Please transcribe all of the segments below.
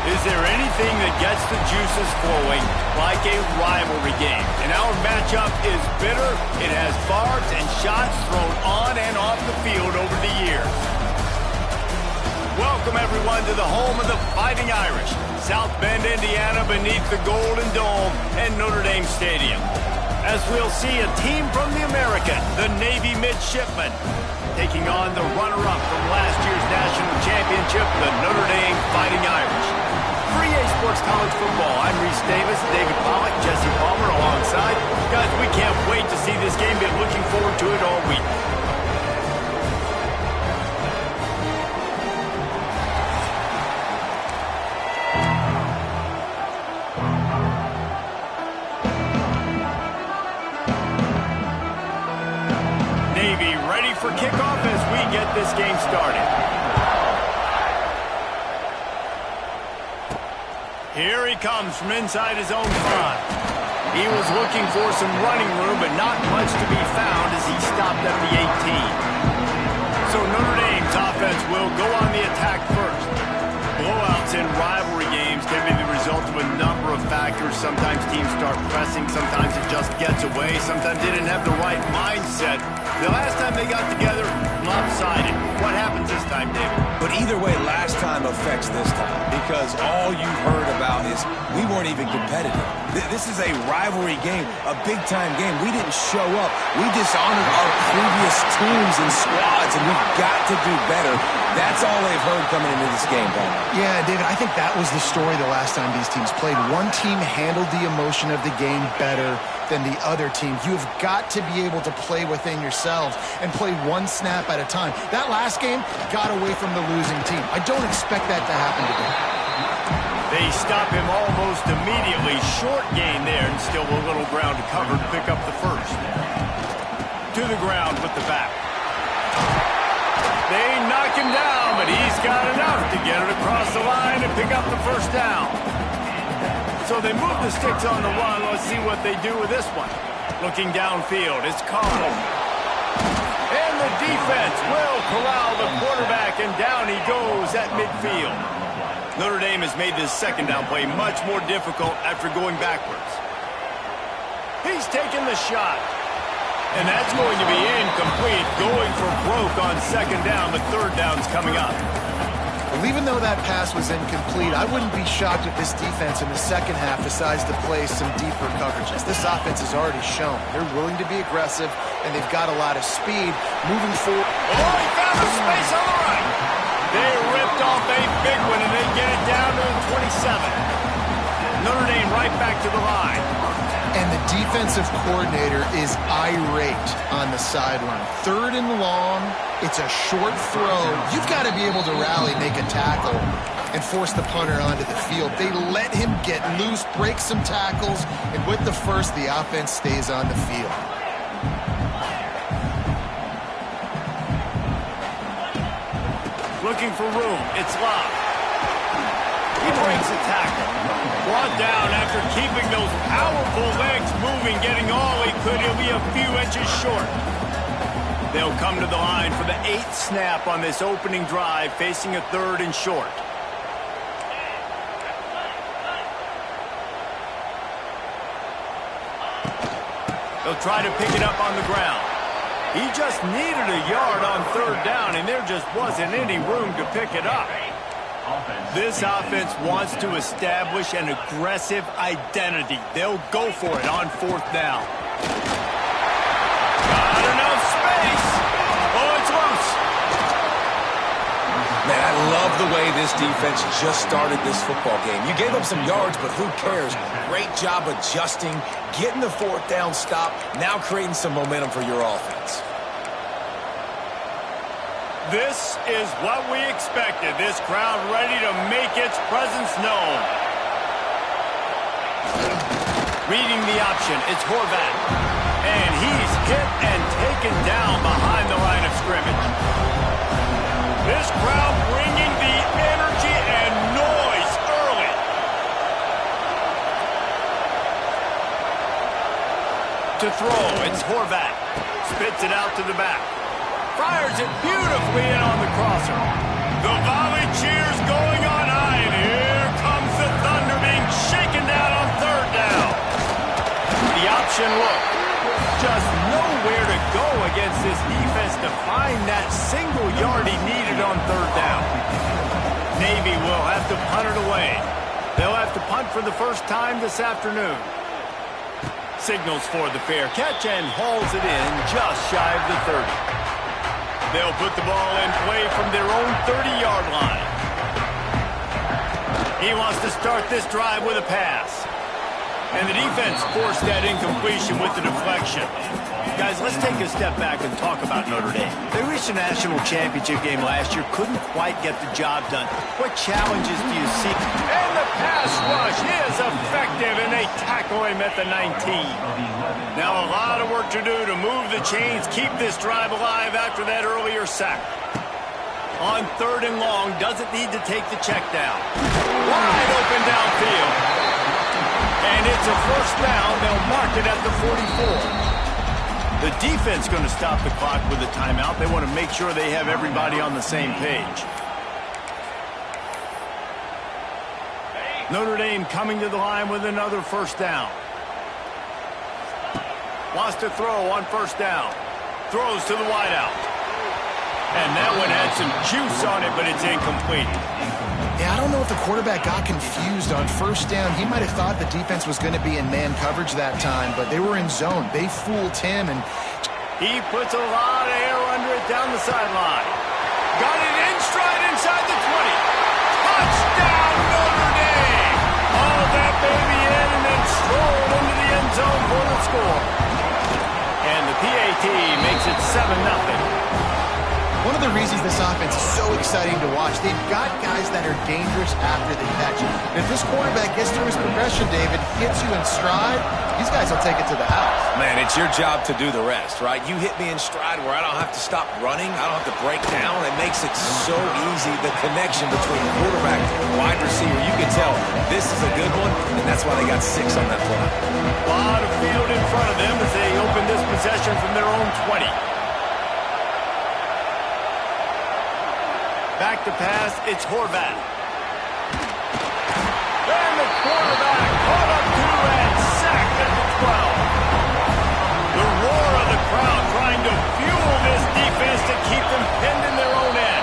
Is there anything that gets the juices flowing like a rivalry game? And our matchup is bitter. It has barbs and shots thrown on and off the field over the years. Welcome, everyone, to the home of the Fighting Irish, South Bend, Indiana, beneath the Golden Dome and Notre Dame Stadium. As we'll see a team from the American, the Navy Midshipmen, taking on the runner-up from last year's national championship, the Notre Dame Fighting Irish. For EA Sports College Football, I'm Reese Davis, David Pollack, Jesse Palmer alongside. Guys, we can't wait to see this game. Been looking forward to it all week. Navy ready for kickoff as we get this game started. Here he comes from inside his own 5. He was looking for some running room, but not much to be found as he stopped at the 18. So Notre Dame's offense will go on the attack first. Blowouts in rivalry games can be the result of a number of factors. Sometimes teams start pressing, sometimes it just gets away, sometimes they didn't have the right mindset. The last time they got together, lopsided. What happens this time, David? But either way, last time affects this time, because all you've heard about is we weren't even competitive. This is a rivalry game, a big-time game. We didn't show up. We dishonored our previous teams and squads, and we've got to do better. That's all they've heard coming into this game, Brian. Yeah, David, I think that was the story the last time these teams played. One team handled the emotion of the game better than the other team. You've got to be able to play within yourselves and play one snap at a time. That last game got away from the losing team. I don't expect that to happen today. They stop him almost immediately. Short gain there, and still a little ground to cover to pick up the first. To the ground with the back. They knock him down, but he's got enough to get it across the line and pick up the first down. So they move the sticks on the run. Let's see what they do with this one. Looking downfield, it's Carl. And the defense will corral the quarterback, and down he goes at midfield. Notre Dame has made this second down play much more difficult after going backwards. He's taking the shot. And that's going to be incomplete, going for broke on second down. The third down's coming up. Well, even though that pass was incomplete, I wouldn't be shocked if this defense in the second half decides to play some deeper coverages. This offense has already shown they're willing to be aggressive, and they've got a lot of speed moving forward. Oh, he found a space on the right. They ripped off a big one, and they get it down to the 27. Notre Dame right back to the line. And the defensive coordinator is irate on the sideline. Third and long, it's a short throw. You've got to be able to rally, make a tackle, and force the punter onto the field. They let him get loose, break some tackles, and with the first, the offense stays on the field. Looking for room, it's Love. He breaks a tackle. Brought down after keeping those powerful legs moving, getting all he could. He'll be a few inches short. They'll come to the line for the 8th snap on this opening drive, facing a third and short. They'll try to pick it up on the ground. He just needed a yard on third down, and there just wasn't any room to pick it up. This offense wants to establish an aggressive identity. They'll go for it on fourth down. Not enough space. Oh, it's loose. Man, I love the way this defense just started this football game. You gave up some yards, but who cares? Great job adjusting, getting the fourth down stop, now creating some momentum for your offense. This is what we expected. This crowd ready to make its presence known. Reading the option, it's Horvath. And he's hit and taken down behind the line of scrimmage. This crowd bringing the energy and noise early. To throw, it's Horvath. Spits it out to the back. Fires it beautifully in on the crosser. The volley cheers going on high, and here come to find that single yard he needed on third down. Navy will have to punt it away. They'll have to punt for the first time this afternoon. Signals for the fair catch and hauls it in just shy of the 30. They'll put the ball in play from their own 30-yard line. He wants to start this drive with a pass. And the defense forced that incompletion with the deflection. Guys, let's take a step back and talk about Notre Dame. They reached a national championship game last year, couldn't quite get the job done. What challenges do you see? And the pass rush is effective, and they tackle him at the 19. Now a lot of work to do to move the chains, keep this drive alive after that earlier sack. On third and long, doesn't need to take the check down. Wide open downfield. And it's a first down. They'll mark it at the 44. The defense going to stop the clock with a timeout. They want to make sure they have everybody on the same page. Notre Dame coming to the line with another first down. Wants to throw on first down. Throws to the wideout. And that one had some juice on it, but it's incomplete. Yeah, I don't know if the quarterback got confused on first down. He might have thought the defense was going to be in man coverage that time, but they were in zone. They fooled him, and he puts a lot of air under it down the sideline. Got it in stride inside the 20. Touchdown, Notre Dame! All that baby in and then strolled into the end zone for the score. And the PAT makes it 7-0. One of the reasons this offense is so exciting to watch, they've got guys that are dangerous after they catch it. And if this quarterback gets through his progression, David, hits you in stride, these guys will take it to the house. Man, it's your job to do the rest, right? You hit me in stride where I don't have to stop running. I don't have to break down. It makes it so easy, the connection between the quarterback and the wide receiver. You can tell this is a good one, and that's why they got 6 on that play. A lot of field in front of them as they open this possession from their own 20. Back to pass, it's Horvath. And the quarterback caught up to and sacked at the 12. The roar of the crowd trying to fuel this defense to keep them pinned in their own end.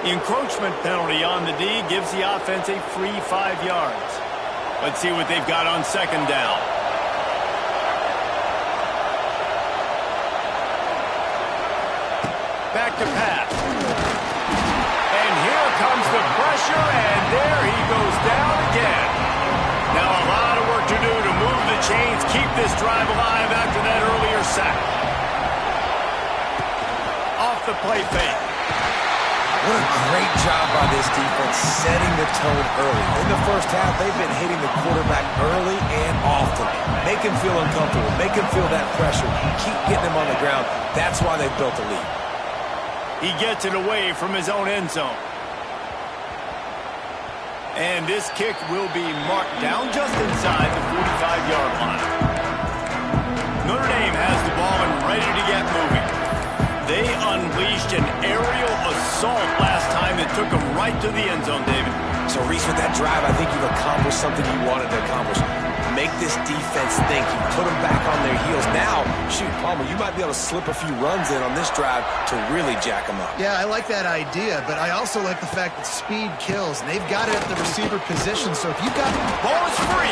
The encroachment penalty on the D gives the offense a free 5 yards. Let's see what they've got on second down. Back to pass. And here comes the pressure, and there he goes down again. Now a lot of work to do to move the chains, keep this drive alive after that earlier sack. Off the play fake. What a great job by this defense setting the tone early. In the first half, they've been hitting the quarterback early and often. Make him feel uncomfortable. Make him feel that pressure. Keep getting him on the ground. That's why they've built a lead. He gets it away from his own end zone. And this kick will be marked down just inside the 45-yard line. Notre Dame has the ball and ready to get moving. They unleashed an aerial assault last time that took them right to the end zone, David. So, Reese, with that drive, I think you've accomplished something you wanted to accomplish. Make this defense think. You put them back on their heels. Now, shoot, Palmer, you might be able to slip a few runs in on this drive to really jack them up. Yeah, I like that idea, but I also like the fact that speed kills. And they've got it at the receiver position, so if you've got... Ball is free.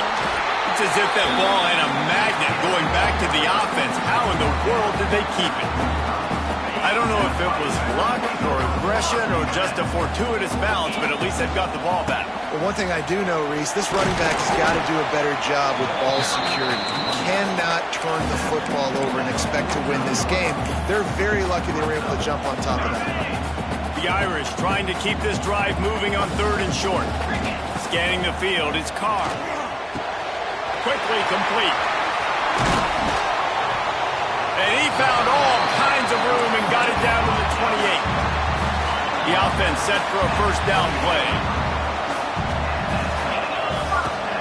It's as if that ball had a magnet going back to the offense. How in the world did they keep it? I don't know if it was luck or aggression or just a fortuitous bounce, but at least they've got the ball back. But one thing I do know, Reese, this running back has got to do a better job with ball security. You cannot turn the football over and expect to win this game. They're very lucky they were able to jump on top of that. The Irish trying to keep this drive moving on third and short. Scanning the field, it's Carr. Quickly complete. And he found all kinds of room and got it down to the 28. The offense set for a first down play.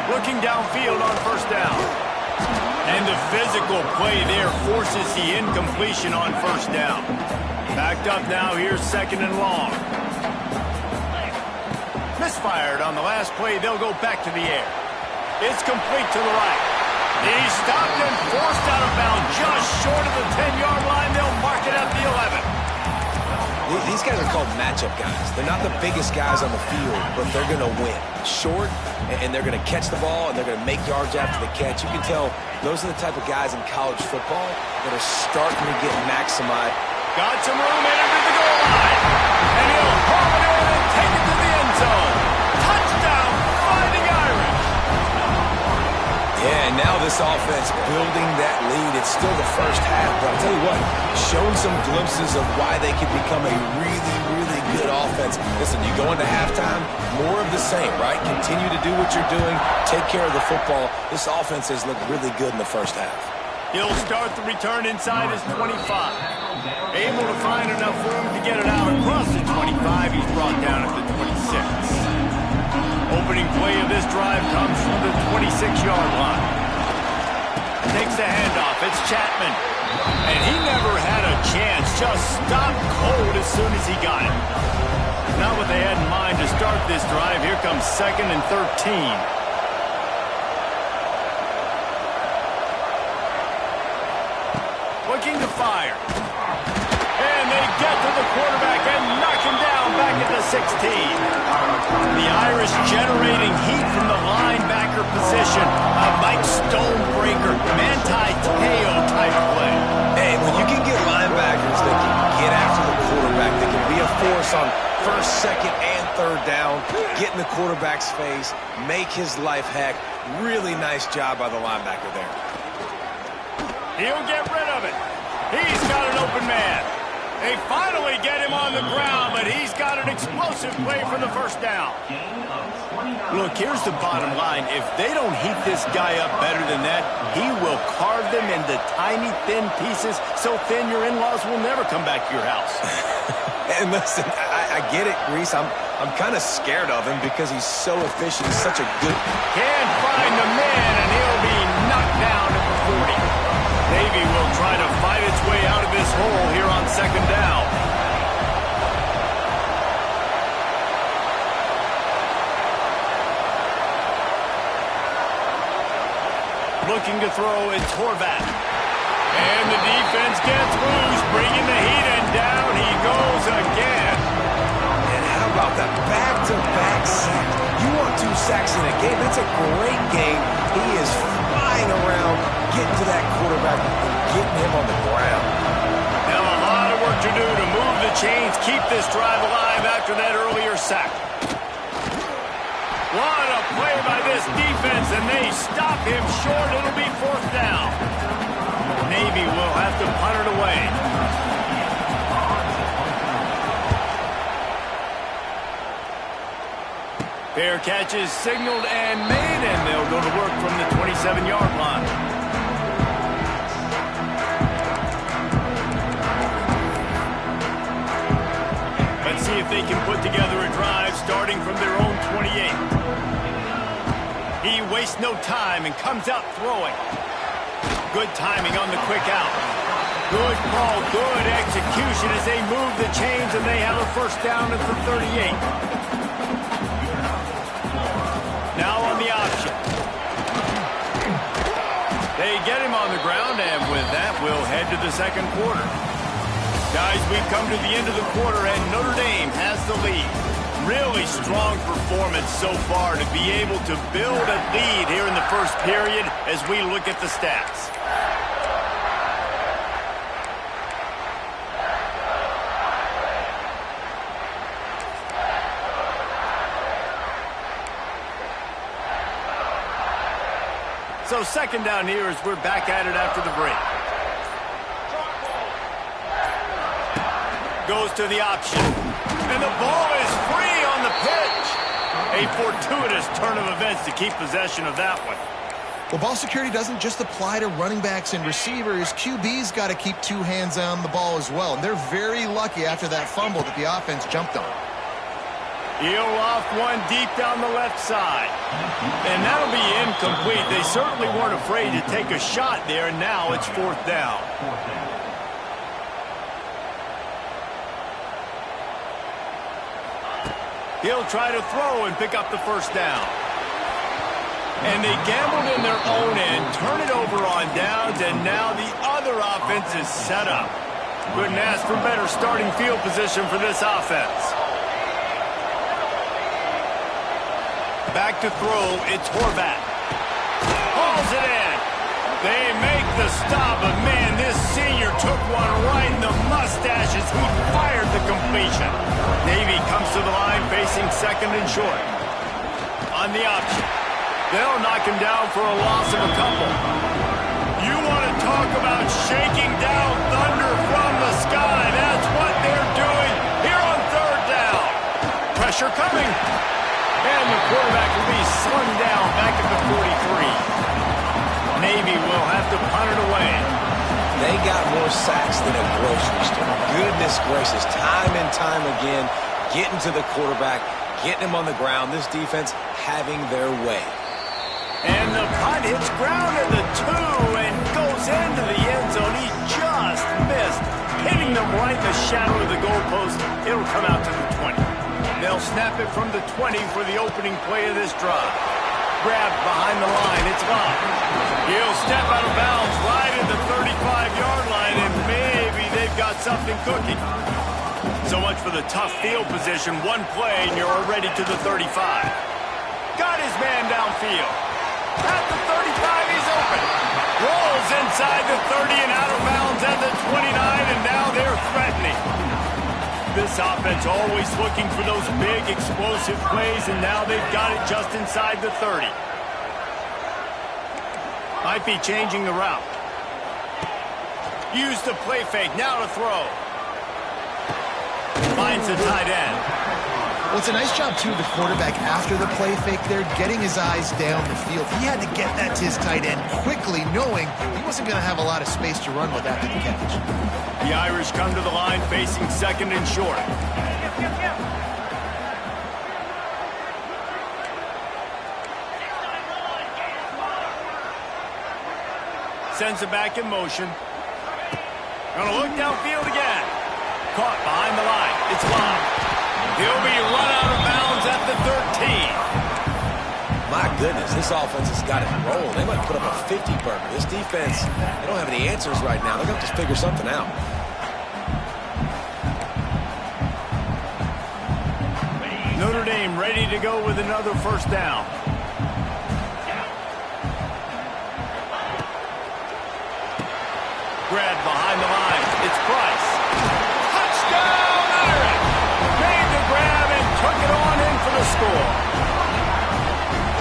Looking downfield on first down. And the physical play there forces the incompletion on first down. Backed up now, here's second and long. Misfire. fired. On the last play, they'll go back to the air. It's complete to the right. He stopped and forced out of bounds just short of the 10-yard line. They'll mark it at the 11. These guys are called matchup guys. They're not the biggest guys on the field, but they're going to win. Short, and they're going to catch the ball, and they're going to make yards after the catch. You can tell those are the type of guys in college football that are starting to get maximized. Got some room in under the goal line. And he'll haul it in and take it to the end zone. Touchdown, Fighting Irish. Yeah, and now this offense building that lead. It's still the first half, but I'll tell you what, showing some glimpses of why they could become a really, really good offense. Listen, you go into halftime, more of the same, right? Continue to do what you're doing, take care of the football. This offense has looked really good in the first half. He'll start the return inside his 25. Able to find enough room to get it out across the 25. He's brought down at the 26. Opening play of this drive comes from the 26-yard line. Takes the handoff. It's Chapman. And he never had a chance. Just stopped cold as soon as he got it. Not what they had in mind to start this drive. Here comes 2nd and 13. Looking to fire. And they get to the quarterback and knock him down back at the 16. The Irish generating heat from the linebacker position. A Mike Stonebreaker, Manti-Te'o type play. Hey, when you can get linebackers that can get after the quarterback, that can be a force on 1st, 2nd, and 3rd down, get in the quarterback's face, make his life heck. Really nice job by the linebacker there. He'll get rid of it. He's got an open man. They finally get him on the ground, but he's got an explosive play for the 1st down. Look, here's the bottom line. If they don't heat this guy up better than that, he will carve them into tiny, thin pieces, so thin your in-laws will never come back to your house. And listen, I get it, Reese. I'm kind of scared of him because he's so efficient. He's such a good... Can't find the man, and he'll be knocked down at the 40. Navy will try to fight its way out of this hole here on 2nd down. Looking to throw, it's Horvath. And the defense gets loose, bringing the heat, and down he goes again. And how about that back-to-back sack? You want 2 sacks in a game? That's a great game. He is flying around, getting to that quarterback and getting him on the ground. Now a lot of work to do to move the chains, keep this drive alive after that earlier sack. What a play by this defense, and they stop him short. It'll be 4th down. Navy will have to punt it away. Fair catches signaled and made, and they'll go to work from the 27-yard line. Let's see if they can put together a drive starting from their own 28. He wastes no time and comes out throwing. Good timing on the quick out. Good call, good execution as they move the chains, and they have a 1st down at the 38. Now on the option. They get him on the ground, and with that, we'll head to the 2nd quarter. Guys, we've come to the end of the quarter, and Notre Dame has the lead. Really strong performance so far to be able to build a lead here in the 1st period as we look at the stats. So 2nd down here as we're back at it after the break. Goes to the option. And the ball is free on the pitch. A fortuitous turn of events to keep possession of that one. Well, ball security doesn't just apply to running backs and receivers. QB's got to keep 2 hands on the ball as well. And they're very lucky after that fumble that the offense jumped on. He'll off one deep down the left side. And that'll be incomplete. They certainly weren't afraid to take a shot there, and now it's 4th down. He'll try to throw and pick up the first down. And they gambled in their own end, turn it over on downs, and now the other offense is set up. Couldn't ask for better starting field position for this offense. Back to throw, it's Horvat. Hauls it in. They make the stop, but man, this senior took one right in the mustache as he fired the completion. Navy comes to the line facing second and short. On the option. They'll knock him down for a loss of a couple. You want to talk about shaking down thunder from the sky. That's what they're doing here on third down. Pressure coming. And the quarterback will be slung down back at the 43. Navy will have to punt it away. They got more sacks than a grocery store. Goodness gracious, time and time again, getting to the quarterback, getting him on the ground. This defense having their way. And the punt hits ground at the 2 and goes into the end zone. He just missed, hitting them right in the shadow of the goalpost. It'll come out to the 20. They'll snap it from the 20 for the opening play of this drive. Grabbed behind the line. It's Bob. He'll step out of bounds right at the 35-yard line, and maybe they've got something cooking. So much for the tough field position. One play, and you're already to the 35. Got his man downfield. At the 35, he's open. Rolls inside the 30 and out of bounds at the 29, and now they're threatening. This offense always looking for those big, explosive plays, and now they've got it just inside the 30. Might be changing the route. Use the play fake, now to throw. Finds the tight end. Well, it's a nice job, too, the quarterback after the play fake there, getting his eyes down the field. He had to get that to his tight end quickly, knowing he wasn't going to have a lot of space to run with after the catch. The Irish come to the line facing second and short. Sends it back in motion. Gonna look downfield again. Caught behind the line. It's Bob. He'll be run out of bounds at the 13. My goodness, this offense has got it rolling. They might put up a 50-burger. This defense, they don't have any answers right now. They're going to have to figure something out. Notre Dame ready to go with another first down. Grab behind the line. It's Price. Touchdown, Irish! Made the grab and took it on in for the score.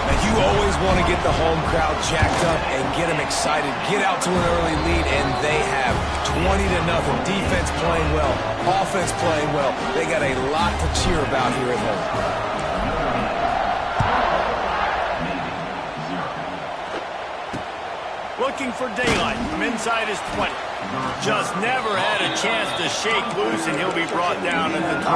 Now, you always want to get the home crowd jacked up and get them excited. Get out to an early lead, and they have 20-0. Defense playing well. Offense playing well. They got a lot to cheer about here at home. Looking for daylight from inside his 20. Just never had a chance to shake loose, and he'll be brought down at the 24.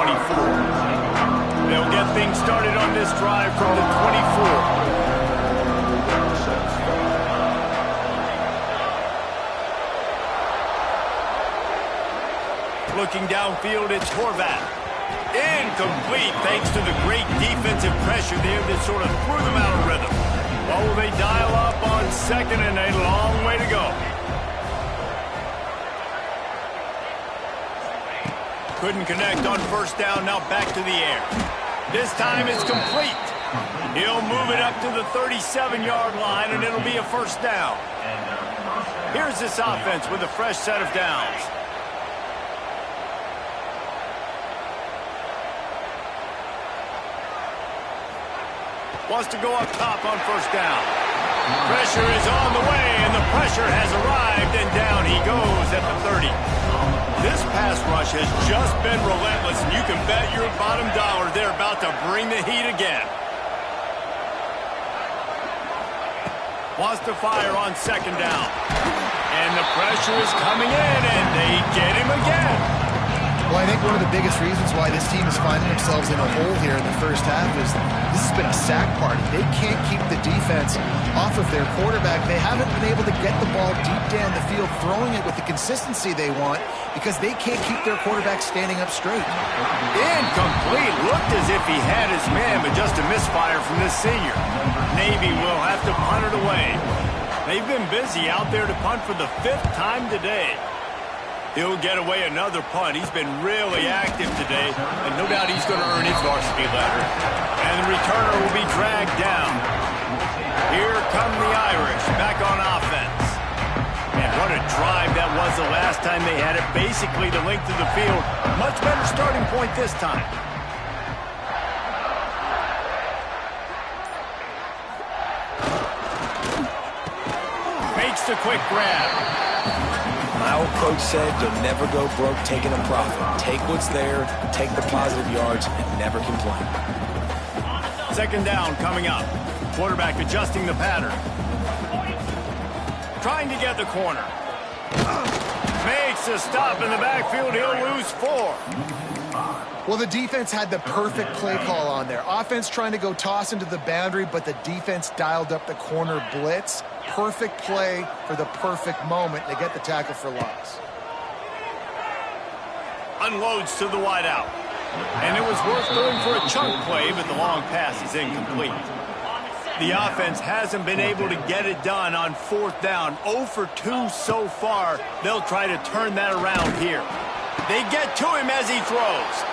They'll get things started on this drive from the 24. Looking downfield, it's Horvat. Incomplete thanks to the great defensive pressure there that sort of threw them out of rhythm. What will they dial up on second, and a long way to go. Couldn't connect on first down, now back to the air. This time it's complete. He'll move it up to the 37-yard line, and it'll be a first down. Here's this offense with a fresh set of downs. Wants to go up top on first down. Pressure is on the way, and the pressure has arrived, and down he goes at the 30. This pass rush has just been relentless, and you can bet your bottom dollar they're about to bring the heat again. Wants to fire on second down. And the pressure is coming in, and they get him again. Well, I think one of the biggest reasons why this team is finding themselves in a hole here in the first half is this has been a sack party. They can't keep the defense off of their quarterback. They haven't been able to get the ball deep down the field, throwing it with the consistency they want because they can't keep their quarterback standing up straight. Incomplete. Looked as if he had his man, but just a misfire from this senior. Navy will have to punt it away. They've been busy out there to punt for the 5th time today. He'll get away another punt. He's been really active today, and no doubt he's going to earn his varsity letter. And the returner will be dragged down. Here come the Irish back on offense. And what a drive that was the last time they had it, basically the length of the field. Much better starting point this time. Makes the quick grab. My old coach said you'll never go broke taking a profit. Take what's there, take the positive yards, and never complain. 2nd down coming up. Quarterback adjusting the pattern. Trying to get the corner. Makes a stop in the backfield. He'll lose 4. Well, the defense had the perfect play call on there. Offense trying to go toss into the boundary, but the defense dialed up the corner blitz. Perfect play for the perfect moment. They get the tackle for loss. Unloads to the wideout. And it was worth going for a chunk play, but the long pass is incomplete. The offense hasn't been able to get it done on 4th down. 0 for 2 so far. They'll try to turn that around here. They get to him as he throws.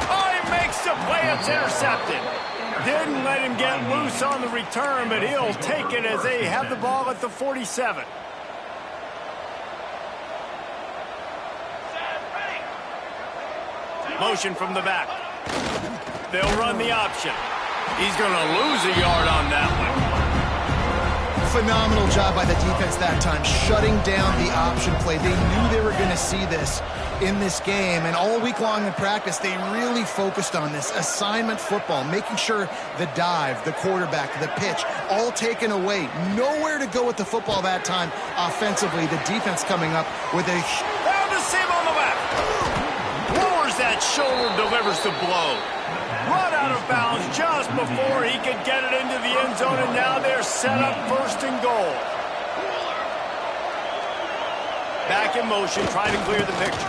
Oh, he makes the play. It's intercepted. Didn't let him get loose on the return, but he'll take it as they have the ball at the 47. Motion from the back. They'll run the option. He's going to lose a yard on that one. Phenomenal job by the defense that time, shutting down the option play. They knew they were going to see this in this game, and all week long in practice, they really focused on this assignment football, making sure the dive, the quarterback, the pitch, all taken away. Nowhere to go with the football that time offensively. The defense coming up with a... Down to Sim on the left. Lowers that shoulder, delivers the blow. Run out of bounds just before he could get it into the end zone, and now they're set up 1st and goal. Back in motion, trying to clear the picture.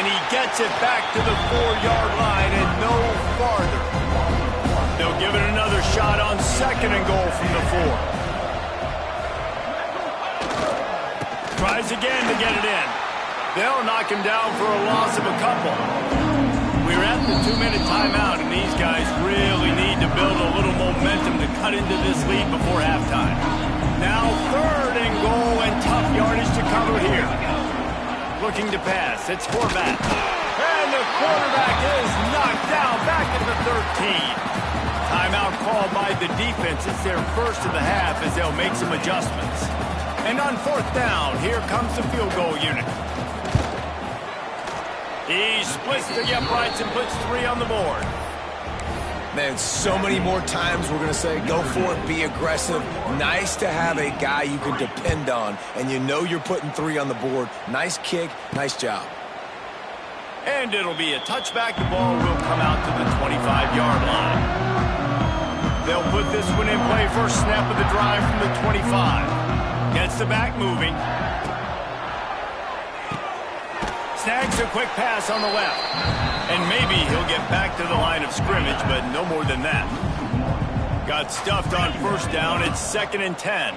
And he gets it back to the 4-yard line and no farther. They'll give it another shot on 2nd and goal from the 4. Tries again to get it in. They'll knock him down for a loss of a couple. We're at the 2-minute timeout, and these guys really need to build a little momentum to cut into this lead before halftime. Now 3rd and goal, and tough yardage to cover here. Looking to pass. It's Horvath. And the quarterback is knocked down back at the 13. Timeout called by the defense. It's their first of the half as they'll make some adjustments. And on 4th down, here comes the field goal unit. He splits the uprights and puts 3 on the board. Man, so many more times we're going to say, go for it, be aggressive. Nice to have a guy you can depend on, and you know you're putting 3 on the board. Nice kick, nice job. And it'll be a touchback. The ball will come out to the 25-yard line. They'll put this one in play. First snap of the drive from the 25. Gets the back moving. Snags a quick pass on the left. And maybe he'll get back to the line of scrimmage, but no more than that. Got stuffed on 1st down. It's 2nd and 10.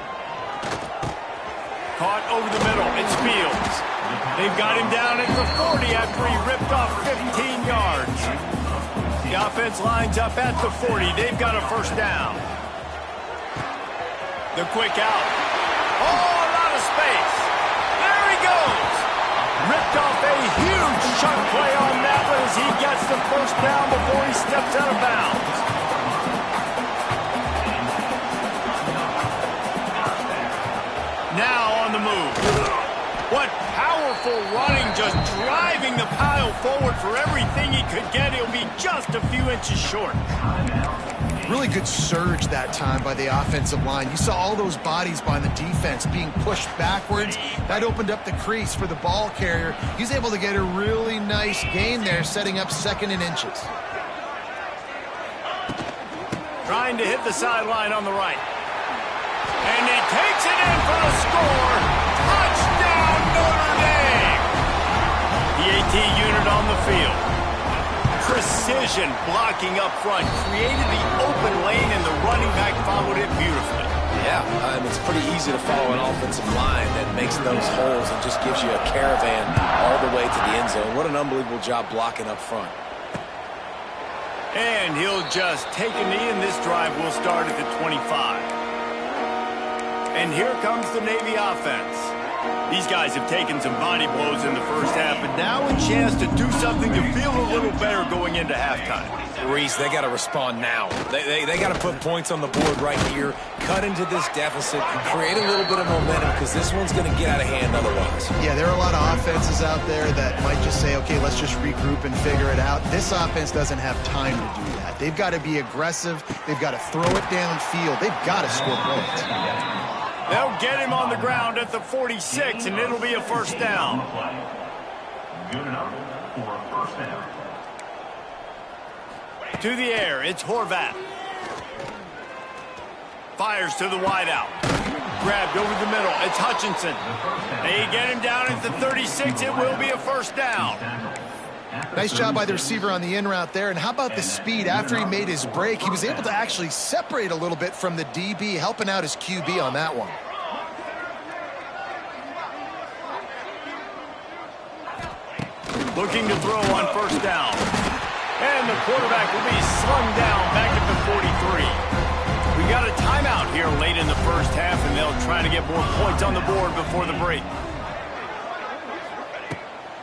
Caught over the middle. It's Fields. They've got him down at the 40 after he ripped off 15 yards. The offense lines up at the 40. They've got a 1st down. The quick out. Oh, a lot of space. There he goes. Ripped off a huge chunk play on that one as he gets the 1st down before he steps out of bounds. Now on the move. What powerful running, just driving the pile forward for everything he could get. He'll be just a few inches short. Really good surge that time by the offensive line. You saw all those bodies by the defense being pushed backwards. That opened up the crease for the ball carrier. He's able to get a really nice gain there, setting up 2nd and inches. Trying to hit the sideline on the right. And he takes it in for a score. Touchdown, Notre Dame! The AT unit on the field. Precision blocking up front. Created the open lane, and the running back followed it beautifully. Yeah, it's pretty easy to follow an offensive line that makes those holes and just gives you a caravan all the way to the end zone. What an unbelievable job blocking up front. And he'll just take a knee, and this drive will start at the 25. And here comes the Navy offense. These guys have taken some body blows in the first half, but now a chance to do something to feel a little better going into halftime. Reese, they got to respond now. They got to put points on the board right here, cut into this deficit, create a little bit of momentum, because this one's going to get out of hand otherwise. Yeah, there are a lot of offenses out there that might just say, okay, let's just regroup and figure it out. This offense doesn't have time to do that. They've got to be aggressive. They've got to throw it downfield. They've got to score points. They'll get him on the ground at the 46, and it'll be a first down. Good enough for a first down. To the air, it's Horvath. Fires to the wideout. Grabbed over the middle, it's Hutchinson. They get him down at the 36, it will be a first down. Nice job by the receiver on the in route there. And how about the speed? After he made his break, he was able to actually separate a little bit from the DB, helping out his QB on that one. Looking to throw on first down. And the quarterback will be slung down back at the 43. We got a timeout here late in the first half, and they'll try to get more points on the board before the break.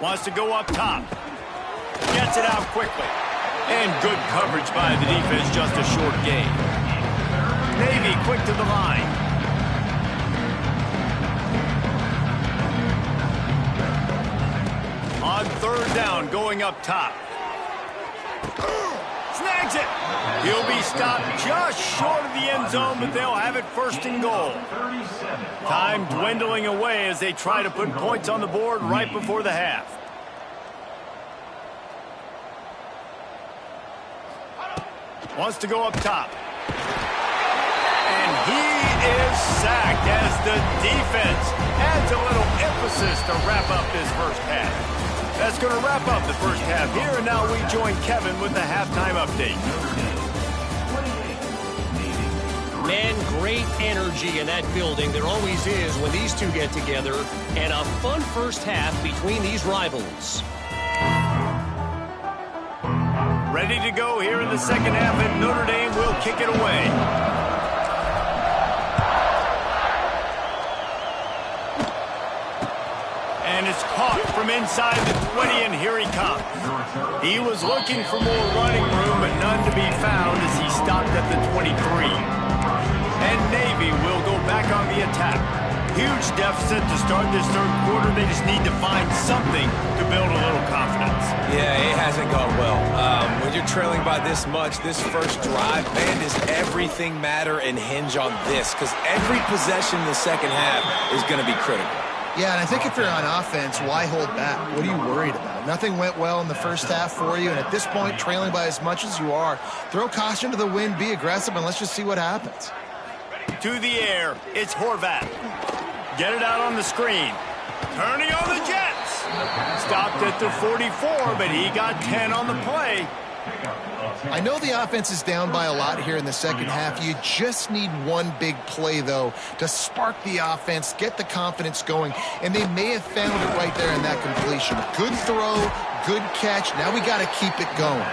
Wants to go up top. Gets it out quickly. And good coverage by the defense, just a short gain. Navy quick to the line. On third down, going up top. Snags it. He'll be stopped just short of the end zone, but they'll have it first and goal. Time dwindling away as they try to put points on the board right before the half. Wants to go up top. And he is sacked as the defense adds a little emphasis to wrap up this first half. That's going to wrap up the first half here, and now we join Kevin with the halftime update. Man, great energy in that building. There always is when these two get together, and a fun first half between these rivals. Ready to go here in the second half, and Notre Dame will kick it away. And it's caught from inside the 20, and here he comes. He was looking for more running room, but none to be found as he stopped at the 23. And Navy will go back on the attack. Huge deficit to start this third quarter. They just need to find something to build a little confidence. Yeah, it hasn't gone well. When you're trailing by this much, this first drive, man, does everything matter and hinge on this? Because every possession in the second half is going to be critical. Yeah, and I think if you're on offense, why hold back? What are you worried about? Nothing went well in the first half for you, and at this point, trailing by as much as you are, throw caution to the wind, be aggressive, and let's just see what happens. To the air, it's Horvath. Get it out on the screen. Turning on the Jets. Stopped at the 44, but he got 10 on the play. I know the offense is down by a lot here in the second half. You just need one big play, though, to spark the offense, get the confidence going, and they may have found it right there in that completion. Good throw, good catch. Now we got to keep it going.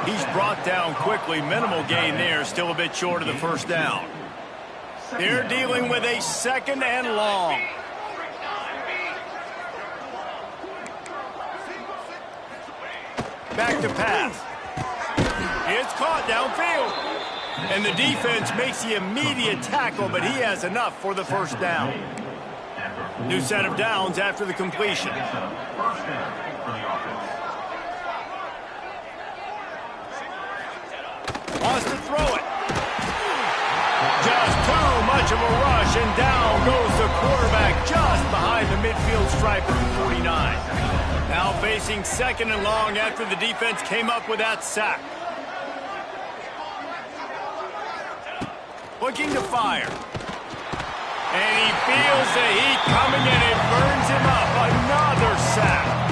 He's brought down quickly. Minimal gain there, still a bit short of the first down. They're dealing with a second and long. Back to pass. It's caught downfield. And the defense makes the immediate tackle, but he has enough for the first down. New set of downs after the completion. Wants to throw it. much of a rush, and down goes the quarterback just behind the midfield stripe of 49. Now facing 2nd and long after the defense came up with that sack. Looking to fire. And he feels the heat coming, and it burns him up. Another sack.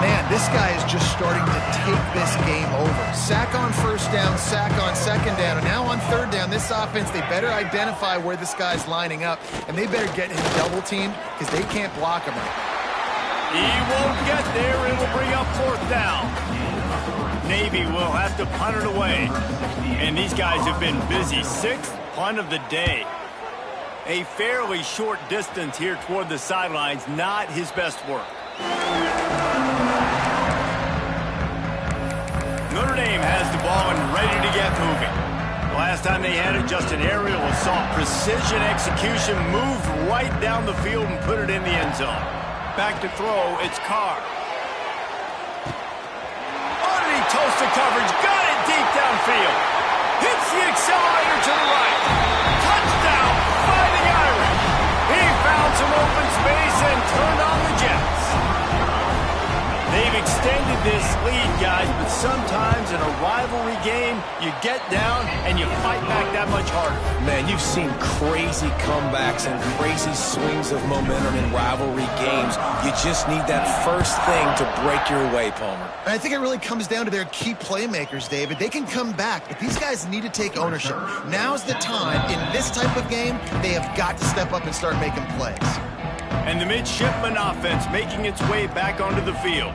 Man, this guy is just starting to take this game over. Sack on 1st down, sack on 2nd down, and now on 3rd down, this offense, they better identify where this guy's lining up, and they better get him double-teamed because they can't block him right. He won't get there. It'll bring up 4th down. Navy will have to punt it away. And these guys have been busy. 6th punt of the day. A fairly short distance here toward the sidelines. Not his best work. Notre Dame has the ball and ready to get moving. Last time they had it, just an aerial assault. Precision execution, moved right down the field and put it in the end zone. Back to throw, it's Carr. Underneath toasted coverage, got it deep downfield. Hits the accelerator to the right. Touchdown, Fighting Irish. He found some open space and turned on the Jets. They've extended this lead, guys, but sometimes in a rivalry game, you get down and you fight back that much harder. Man, you've seen crazy comebacks and crazy swings of momentum in rivalry games. You just need that first thing to break your way, Palmer. And I think it really comes down to their key playmakers, David. They can come back, but these guys need to take ownership. Now's the time. In this type of game, they have got to step up and start making plays. And the midshipman offense making its way back onto the field.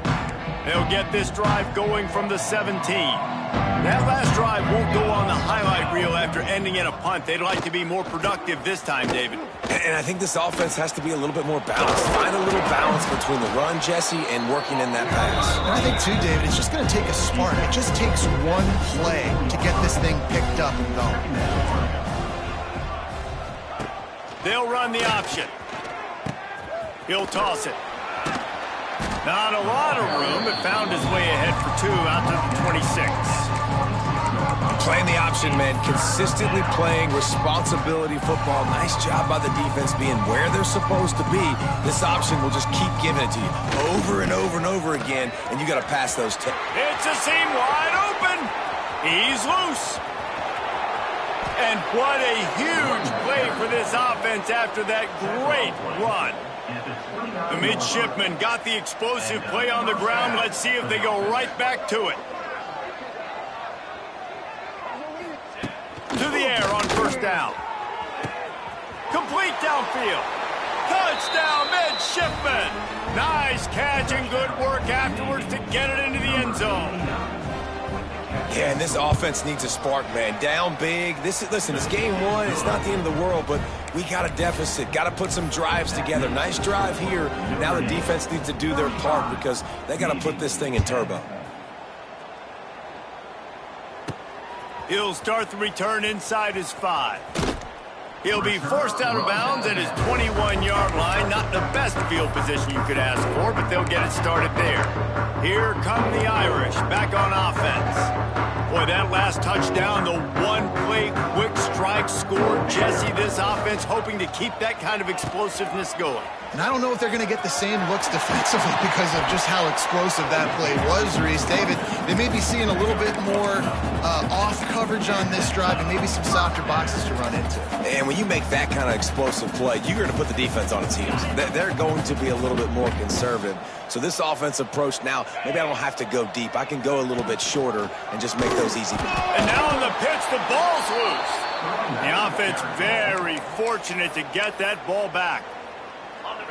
They'll get this drive going from the 17. That last drive won't go on the highlight reel after ending in a punt. They'd like to be more productive this time, David. And I think this offense has to be a little bit more balanced. Find a little balance between the run, Jesse, and working in that pass. And I think, too, David, it's just going to take a spark. It just takes one play to get this thing picked up and going. They'll run the option. He'll toss it. Not a lot of room, but found his way ahead for 2 out to the 26. Playing the option, man. Consistently playing responsibility football. Nice job by the defense being where they're supposed to be. This option will just keep giving it to you over and over and over again, and you got to pass those. It's a seam wide open. He's loose. And what a huge play for this offense after that great run. The midshipmen got the explosive play on the ground. Let's see if they go right back to it. To the air on 1st down. Complete downfield. Touchdown, midshipmen. Nice catch and good work afterwards to get it into the end zone. Yeah, and this offense needs a spark, man. Down big. Listen, it's game 1. It's not the end of the world, but we got a deficit. Got to put some drives together. Nice drive here. Now the defense needs to do their part because they got to put this thing in turbo. He'll start the return inside his 5. He'll be forced out of bounds at his 21-yard line. Not the best field position you could ask for, but they'll get it started there. Here come the Irish, back on offense. Boy, that last touchdown, the one-play quick strike score. Jesse, this offense hoping to keep that kind of explosiveness going. And I don't know if they're going to get the same looks defensively because of just how explosive that play was, Reese. David, they may be seeing a little bit more off coverage on this drive and maybe some softer boxes to run into. And when you make that kind of explosive play, you're going to put the defense on its heels. They're going to be a little bit more conservative. So this offensive approach now, maybe I don't have to go deep. I can go a little bit shorter and just make those easy. And now on the pitch, the ball's loose. The offense very fortunate to get that ball back.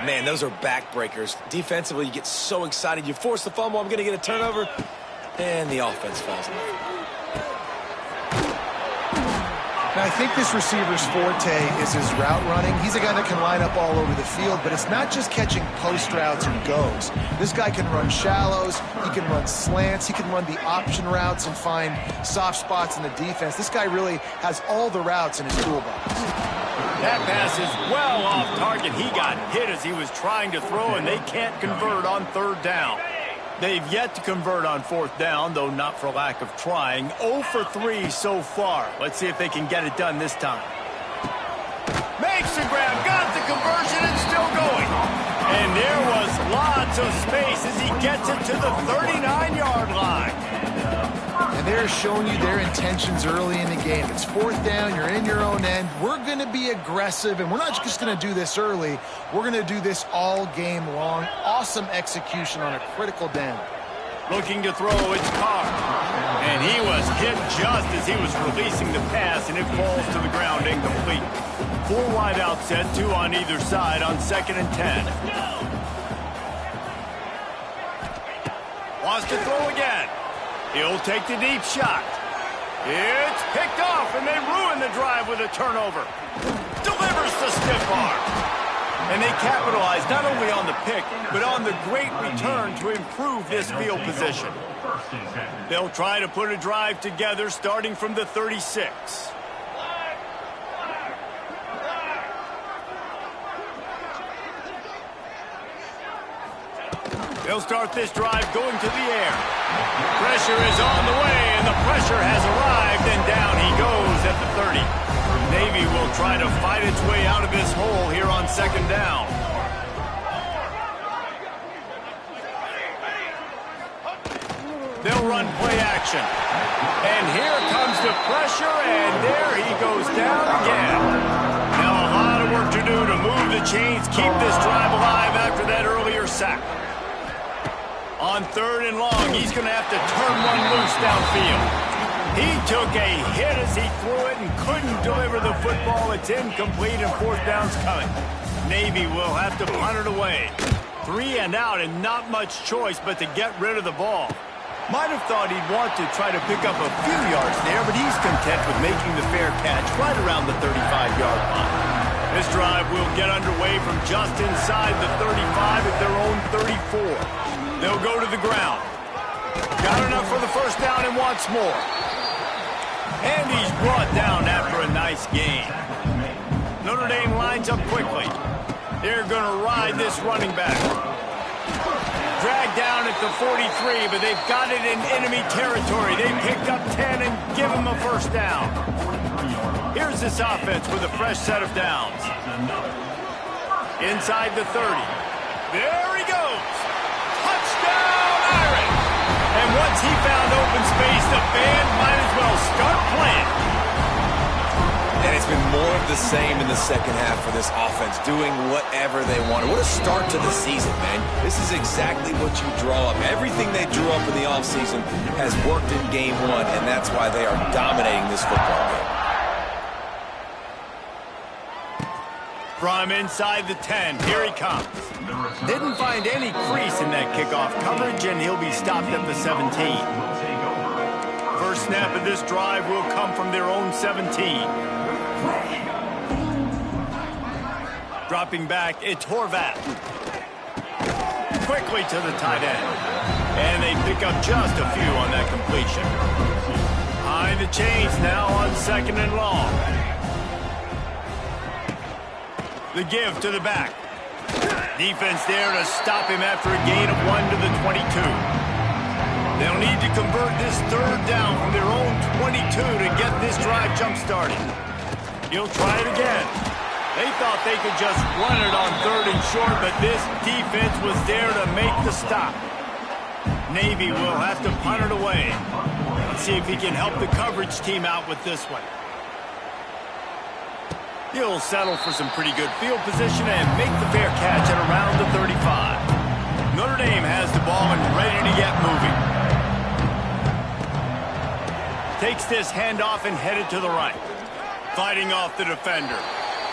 Man, those are backbreakers. Defensively, you get so excited. You force the fumble, I'm going to get a turnover, and the offense falls off. Now, I think this receiver's forte is his route running. He's a guy that can line up all over the field, but it's not just catching post routes and goes. This guy can run shallows, he can run slants, he can run the option routes and find soft spots in the defense. This guy really has all the routes in his toolbox. That pass is well off target. He got hit as he was trying to throw, and they can't convert on 3rd down. They've yet to convert on 4th down, though not for lack of trying. 0 for 3 so far. Let's see if they can get it done this time. some space as he gets it to the 39-yard line. And they're showing you their intentions early in the game. It's fourth down, you're in your own end. We're going to be aggressive, and we're not just going to do this early. We're going to do this all game long. Awesome execution on a critical down. Looking to throw, it's Carr. And he was hit just as he was releasing the pass, and it falls to the ground incomplete. 4 wide out set, 2 on either side on 2nd and 10. Wants to throw again. He'll take the deep shot. It's picked off, and they ruin the drive with a turnover. Delivers the stiff arm. And they capitalize not only on the pick, but on the great return to improve this field position. They'll try to put a drive together starting from the 36. They'll start this drive going to the air. Pressure is on the way, and the pressure has arrived, and down he goes at the 30. Navy will try to fight its way out of this hole here on 2nd down. They'll run play action. And here comes the pressure, and there he goes down again. Now a lot of work to do to move the chains, keep this drive alive after that earlier sack. On 3rd and long, he's going to have to turn one loose downfield. He took a hit as he threw it and couldn't deliver the football. It's incomplete and 4th down's coming. Navy will have to punt it away. 3 and out and not much choice but to get rid of the ball. Might have thought he'd want to try to pick up a few yards there, but he's content with making the fair catch right around the 35-yard line. This drive will get underway from just inside the 35 at their own 34. They'll go to the ground. Got enough for the 1st down and wants more. And he's brought down after a nice gain. Notre Dame lines up quickly. They're going to ride this running back. Dragged down at the 43, but they've got it in enemy territory. They picked up 10 and give him a 1st down. Here's this offense with a fresh set of downs. Inside the 30. There he goes. Touchdown, Irish! And once he found open space, the band might as well start playing. And it's been more of the same in the second half for this offense, doing whatever they wanted. What a start to the season, man. This is exactly what you draw up. Everything they drew up in the offseason has worked in game 1, and that's why they are dominating this football game. From inside the 10, here he comes. Didn't find any crease in that kickoff coverage, and he'll be stopped at the 17. First snap of this drive will come from their own 17. Dropping back, it's Horvath. Quickly to the tight end. And they pick up just a few on that completion. High the chains now on 2nd and long. The give to the back. Defense there to stop him after a gain of 1 to the 22. They'll need to convert this 3rd down from their own 22 to get this drive jump-started. He'll try it again. They thought they could just run it on 3rd and short, but this defense was there to make the stop. Navy will have to punt it away. Let's see if he can help the coverage team out with this one. He'll settle for some pretty good field position and make the fair catch at around the 35. Notre Dame has the ball and ready to get moving. Takes this handoff and headed to the right. Fighting off the defender.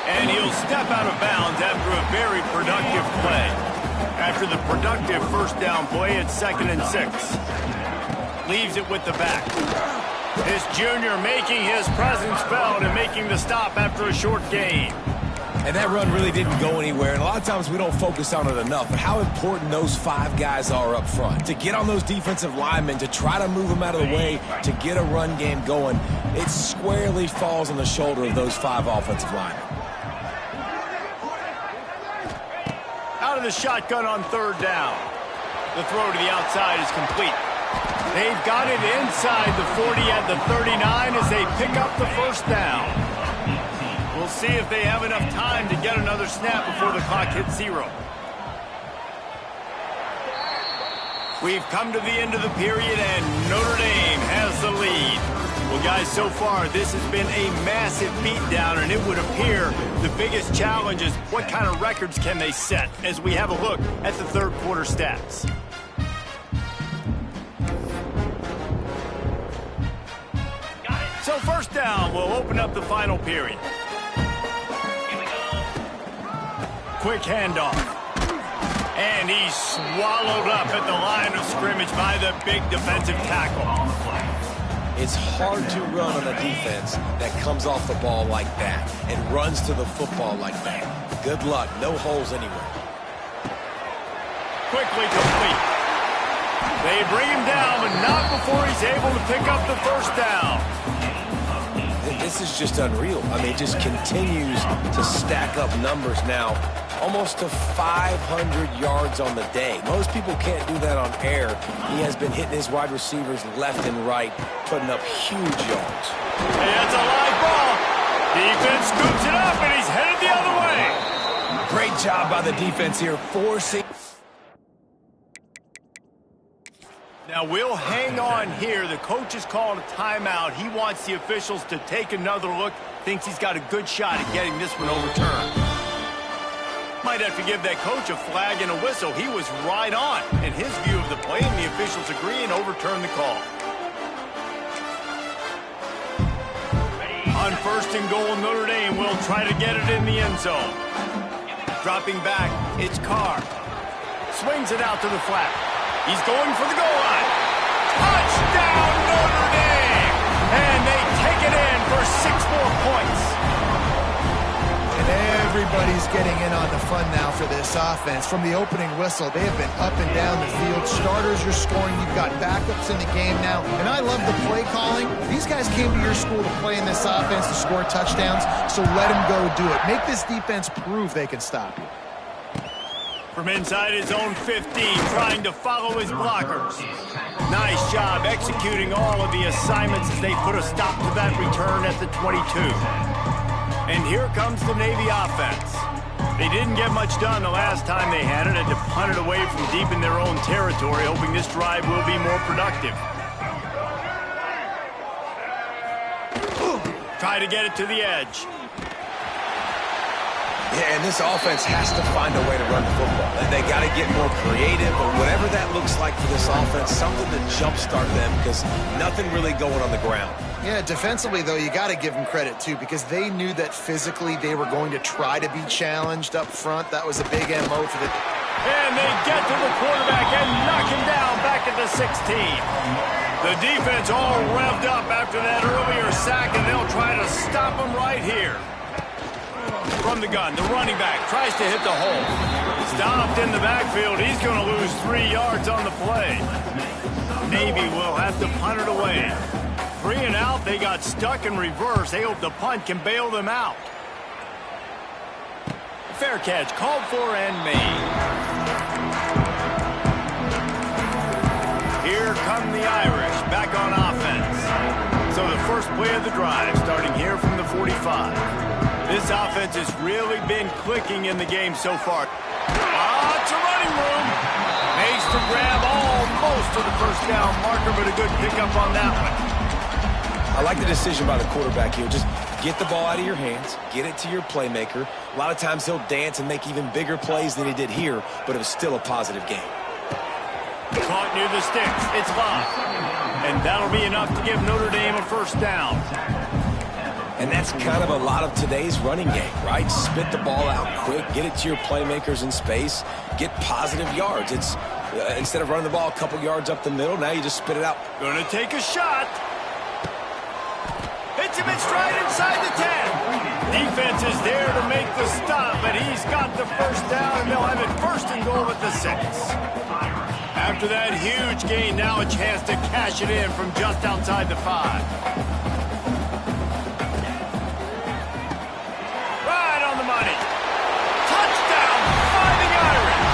And he'll step out of bounds after a very productive play. After the productive 1st down play, it's 2nd and 6. Leaves it with the back. This junior making his presence felt and making the stop after a short gain. And that run really didn't go anywhere, and a lot of times we don't focus on it enough, but how important those 5 guys are up front. To get on those defensive linemen, to try to move them out of the way, to get a run game going, it squarely falls on the shoulder of those 5 offensive linemen. Out of the shotgun on 3rd down. The throw to the outside is complete. They've got it inside the 40 at the 39 as they pick up the 1st down. We'll see if they have enough time to get another snap before the clock hits 0. We've come to the end of the period, and Notre Dame has the lead. Well, guys, so far, this has been a massive beatdown, and it would appear the biggest challenge is what kind of records can they set as we have a look at the third quarter stats. So first down, we'll open up the final period. Quick handoff. And he's swallowed up at the line of scrimmage by the big defensive tackle. It's hard to run on a defense that comes off the ball like that and runs to the football like that. Good luck. No holes anywhere. Quickly complete. They bring him down, but not before he's able to pick up the first down. This is just unreal. I mean, it just continues to stack up numbers now. Almost to 500 yards on the day. Most people can't do that on air. He has been hitting his wide receivers left and right, putting up huge yards. Hey, that's a live ball. Defense scoops it up, and he's headed the other way. Great job by the defense here, forcing. Now, we'll hang on here. The coach has called a timeout. He wants the officials to take another look. Thinks he's got a good shot at getting this one overturned. Might have to give that coach a flag and a whistle. He was right on in his view of the play, and the officials agree and overturn the call. On first and goal, Notre Dame will try to get it in the end zone. Dropping back, it's Carr. Swings it out to the flat. He's going for the goal line. Touchdown, Notre Dame! And they take it in for 6 more points. And everybody's getting in on the fun now for this offense. From the opening whistle, they have been up and down the field. Starters are scoring. You've got backups in the game now. And I love the play calling. These guys came to your school to play in this offense to score touchdowns, so let them go do it. Make this defense prove they can stop you. From inside his own 15, trying to follow his blockers. Nice job executing all of the assignments as they put a stop to that return at the 22. And here comes the Navy offense. They didn't get much done the last time they had it, and to punt it away from deep in their own territory, hoping this drive will be more productive. Try to get it to the edge. Yeah, and this offense has to find a way to run the football. They got to get more creative, but whatever that looks like for this offense, something to jumpstart them because nothing really going on the ground. Yeah, defensively, though, you got to give them credit, too, because they knew that physically they were going to try to be challenged up front. That was a big MO for the... And they get to the quarterback and knock him down back at the 16. The defense all revved up after that earlier sack, and they'll try to stop him right here. From the gun, the running back tries to hit the hole. Stopped in the backfield. He's going to lose 3 yards on the play. Navy will have to punt it away. 3 and out. They got stuck in reverse. They hope the punt can bail them out. Fair catch called for and made. Here come the Irish back on offense. So the first play of the drive starting here from the 45. This offense has really been clicking in the game so far. Lots of running room. Makes the grab almost to the first down marker, but a good pickup on that one. I like the decision by the quarterback here. Just get the ball out of your hands, get it to your playmaker. A lot of times he'll dance and make even bigger plays than he did here, but it was still a positive game. Caught near the sticks. It's locked. And that'll be enough to give Notre Dame a first down. And that's kind of a lot of today's running game, right? Spit the ball out quick, get it to your playmakers in space, get positive yards. It's instead of running the ball a couple yards up the middle, now you just spit it out. Gonna take a shot. Hits him in stride inside the 10. Defense is there to make the stop, but he's got the first down, and they'll have it first and goal at the 6. After that huge gain, now a chance to cash it in from just outside the 5. Money. Touchdown, Fighting Irish.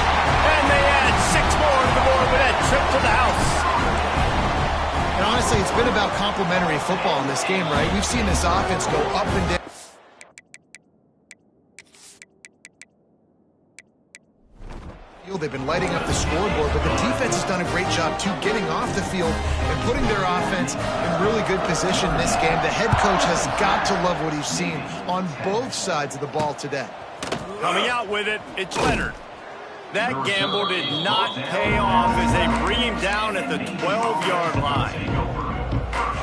And they add 6 more to the board with that trip to the house. And honestly, it's been about complementary football in this game, right? We've seen this offense go up and down. They've been lighting up the scoreboard, but the defense has done a great job, too, getting off the field and putting their offense in really good position in this game. The head coach has got to love what he's seen on both sides of the ball today. Coming out with it, it's Leonard. That gamble did not pay off as they bring him down at the 12-yard line.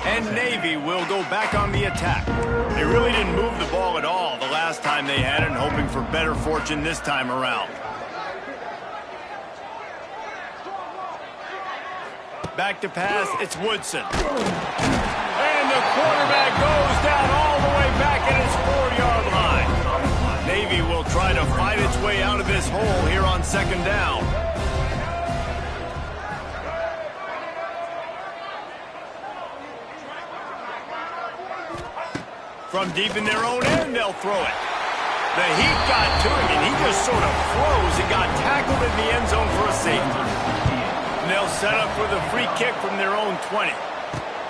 And Navy will go back on the attack. They really didn't move the ball at all the last time they had it, and hoping for better fortune this time around. Back to pass, it's Woodson. And the quarterback goes down all the way back at his 4-yard line. Navy will try to fight its way out of this hole here on second down. From deep in their own end, they'll throw it. The heat got to him, and he just sort of froze and got tackled in the end zone for a safety. And they'll set up for the free kick from their own 20.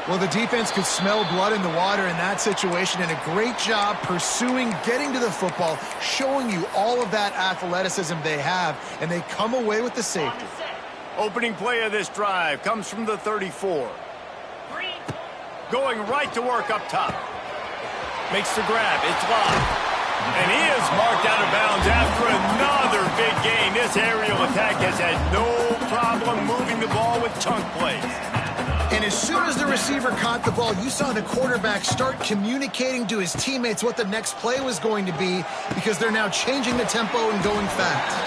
Well, the defense could smell blood in the water in that situation, and a great job pursuing, getting to the football, showing you all of that athleticism they have, and they come away with the safety. Opening play of this drive comes from the 34. Going right to work up top. Makes the grab. It's locked. And he is marked out of bounds after another big gain. This aerial attack has had no problem moving the ball with chunk plays. And as soon as the receiver caught the ball, you saw the quarterback start communicating to his teammates what the next play was going to be, because they're now changing the tempo and going fast.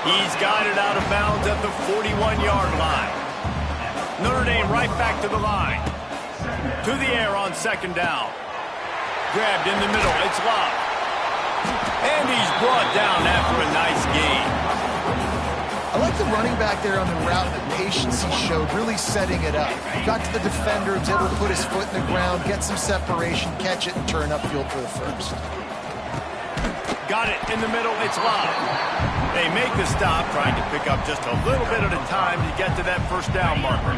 He's got it out of bounds at the 41-yard line. Notre Dame right back to the line. To the air on second down. Grabbed in the middle. It's locked. And he's brought down after a nice gain. I like the running back there on the route and the patience he showed, really setting it up. Got to the defender, was able to put his foot in the ground, get some separation, catch it, and turn upfield for the first. Got it in the middle. It's locked. They make the stop, trying to pick up just a little bit at a time to get to that first down marker.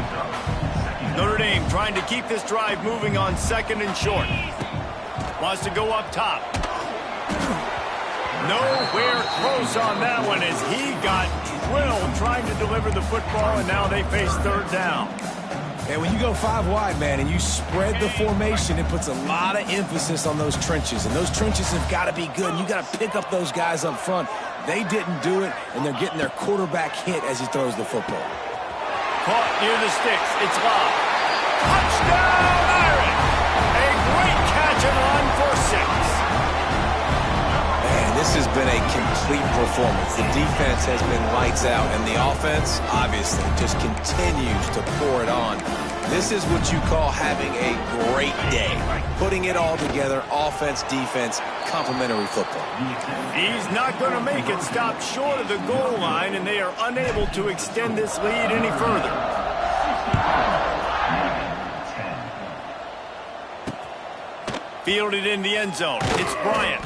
Notre Dame trying to keep this drive moving on second and short. Wants to go up top. Nowhere close on that one as he got drilled trying to deliver the football, and now they face third down. And when you go 5 wide, man, and you spread the formation, it puts a lot of emphasis on those trenches. And those trenches have got to be good. You got to pick up those guys up front. They didn't do it, and they're getting their quarterback hit as he throws the football. Caught near the sticks. It's locked. Touchdown, Irish! A great catch and run for 6. Man, this has been a complete performance. The defense has been lights out, and the offense, obviously, just continues to pour it on. This is what you call having a great day. Putting it all together, offense, defense, complementary football. He's not going to make it stop short of the goal line, and they are unable to extend this lead any further. Fielded in the end zone. It's Bryant.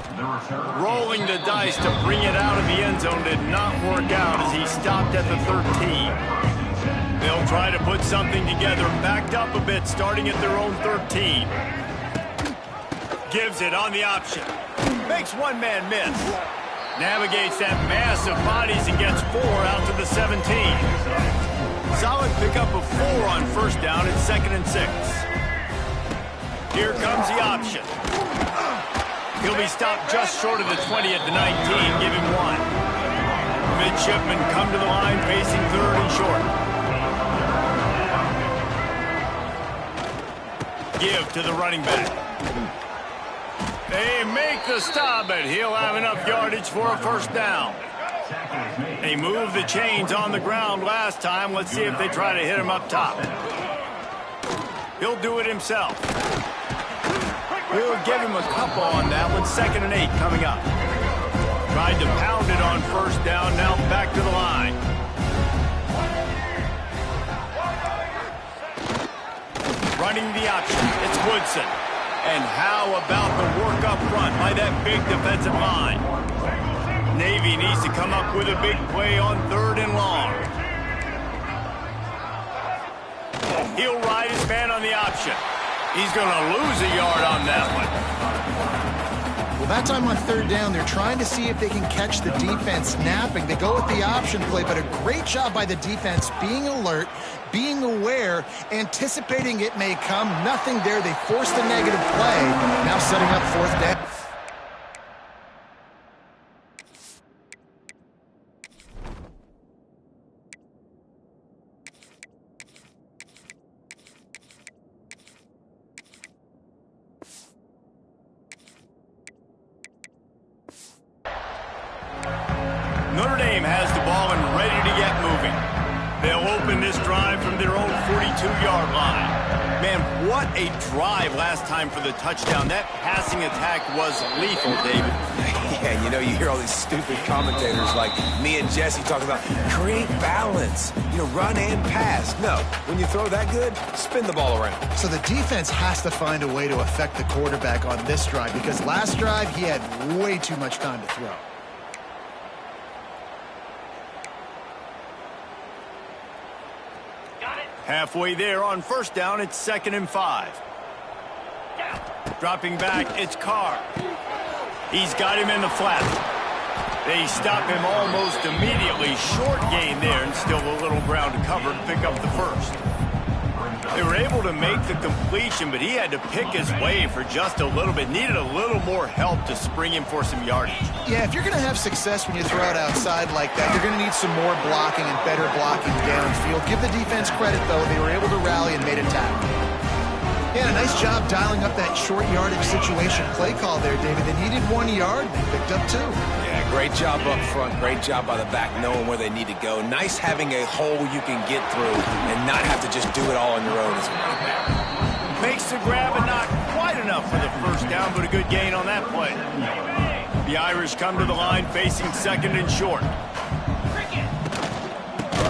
Rolling the dice to bring it out of the end zone did not work out as he stopped at the 13. They'll try to put something together, backed up a bit, starting at their own 13. Gives it on the option. Makes one man miss. Navigates that mass of bodies and gets 4 out to the 17. Solid pickup of 4 on first down at 2nd and 6. Here comes the option. He'll be stopped just short of the 20 at the 19. Give him 1. Midshipmen come to the line facing 3rd and short. Give to the running back. They make the stop, but he'll have enough yardage for a first down. They moved the chains on the ground last time. Let's see if they try to hit him up top. He'll do it himself. We'll give him a couple on that one. 2nd and 8 coming up. Tried to pound it on first down. Now back to the line. Running the option. It's Woodson. And how about the work up front by that big defensive line? Navy needs to come up with a big play on 3rd and long. He'll ride his man on the option. He's going to lose a yard on that one. Well, that time on third down, they're trying to see if they can catch the defense napping. They go with the option play, but a great job by the defense being alert, being aware, anticipating it may come. Nothing there. They forced a negative play. Now setting up fourth down. Notre Dame has the ball and ready to get moving. They'll open this drive from their own 42-yard line. Man, what a drive last time for the touchdown. That passing attack was lethal, David. Yeah, you know, you hear all these stupid commentators like me and Jesse talking about create balance, you know, run and pass. No, when you throw that good, spin the ball around. So the defense has to find a way to affect the quarterback on this drive because last drive he had way too much time to throw. Halfway there on first down, it's 2nd and 5. Dropping back, it's Carr. He's got him in the flat. They stop him almost immediately. Short gain there and still a little ground to cover to pick up the first. They were able to make the completion, but he had to pick his way for just a little bit. Needed a little more help to spring him for some yardage. Yeah, if you're going to have success when you throw it outside like that, you're going to need some more blocking and better blocking downfield. Give the defense credit, though. They were able to rally and made a tackle. Yeah, a nice job dialing up that short yardage situation play call there, David. They needed 1 yard. They picked up 2. Yeah, great job up front. Great job by the back knowing where they need to go. Nice having a hole you can get through and not have to just do it all on your own as well. Makes the grab and not quite enough for the first down, but a good gain on that play. The Irish come to the line facing 2nd and short.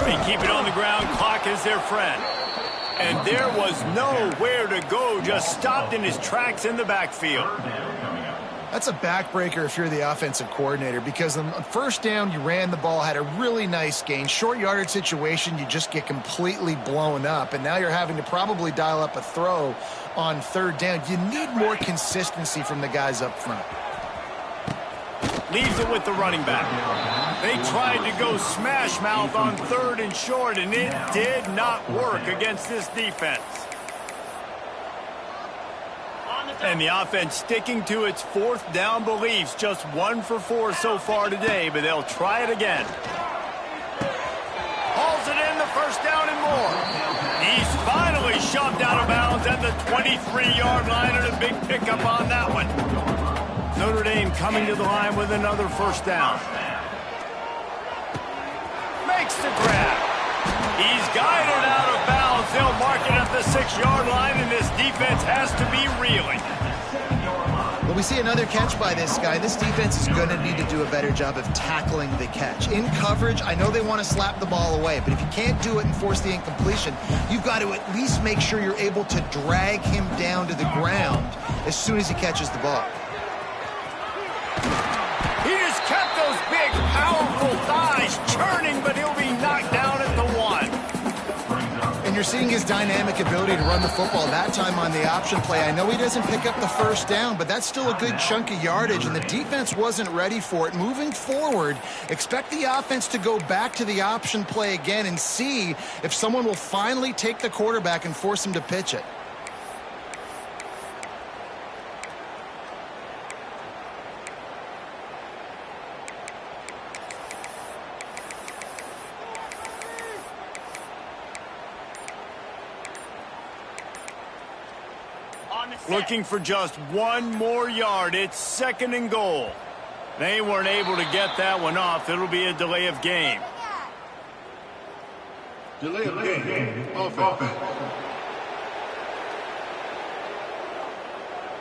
They keep it on the ground. Clock is their friend. And there was nowhere to go, just stopped in his tracks in the backfield. That's a backbreaker if you're the offensive coordinator because on first down, you ran the ball, had a really nice gain. Short yardage situation, you just get completely blown up. And now you're having to probably dial up a throw on third down. You need more consistency from the guys up front. Leaves it with the running back. They tried to go smash mouth on 3rd and short, and it did not work against this defense. And the offense sticking to its 4th down beliefs. Just 1 for 4 so far today, but they'll try it again. Hauls it in, the first down and more. He's finally shoved out of bounds at the 23-yard line, and a big pickup on that one. Notre Dame coming to the line with another first down. Makes the grab. He's guided out of bounds. They'll mark it at the 6-yard line, and this defense has to be reeling. Well, we see another catch by this guy. This defense is going to need to do a better job of tackling the catch. In coverage, I know they want to slap the ball away, but if you can't do it and force the incompletion, you've got to at least make sure you're able to drag him down to the ground as soon as he catches the ball. He just kept those big, powerful thighs churning, but he'll be knocked down at the 1. And you're seeing his dynamic ability to run the football that time on the option play. I know he doesn't pick up the first down, but that's still a good chunk of yardage, and the defense wasn't ready for it. Moving forward, expect the offense to go back to the option play again and see if someone will finally take the quarterback and force him to pitch it. Looking for just 1 more yard. It's 2nd and goal. They weren't able to get that one off. It'll be a delay of game. Delay of game. Offense.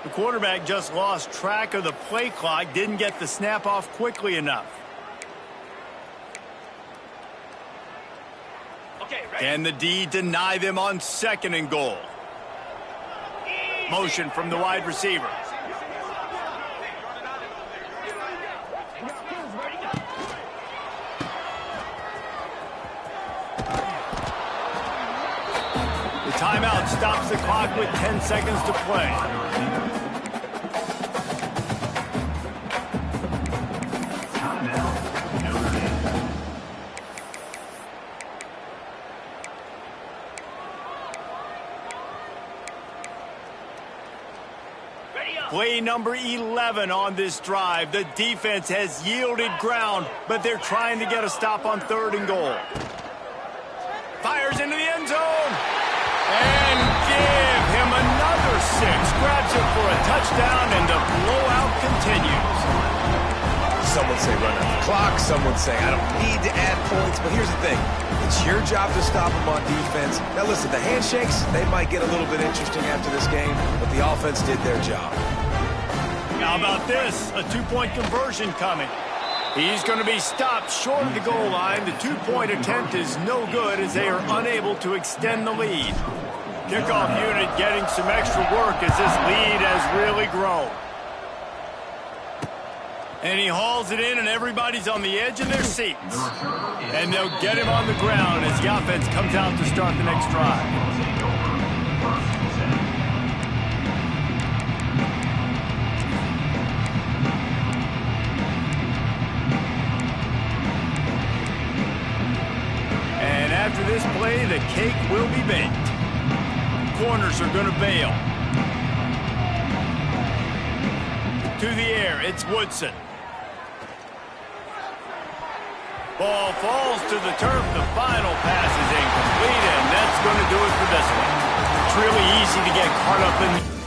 The quarterback just lost track of the play clock, didn't get the snap off quickly enough. Can the D deny them on 2nd and goal? Motion from the wide receiver. The timeout stops the clock with 10 seconds to play. Play number 11 on this drive. The defense has yielded ground, but they're trying to get a stop on 3rd and goal. Fires into the end zone. And give him another 6. Grabs it for a touchdown, and the blowout continues. Some would say run out the clock. Some would say I don't need to add points. But here's the thing. It's your job to stop them on defense. Now, listen, the handshakes, they might get a little bit interesting after this game, but the offense did their job. How about this? A 2-point conversion coming. He's going to be stopped short of the goal line. The 2-point attempt is no good as they are unable to extend the lead. Kickoff unit getting some extra work as this lead has really grown. And he hauls it in, and everybody's on the edge of their seats. And they'll get him on the ground as the offense comes out to start the next drive. And after this play, the cake will be baked. Corners are going to bail. To the air, it's Woodson. Ball falls to the turf. The final pass is incomplete, and that's going to do it for this one. It's really easy to get caught up in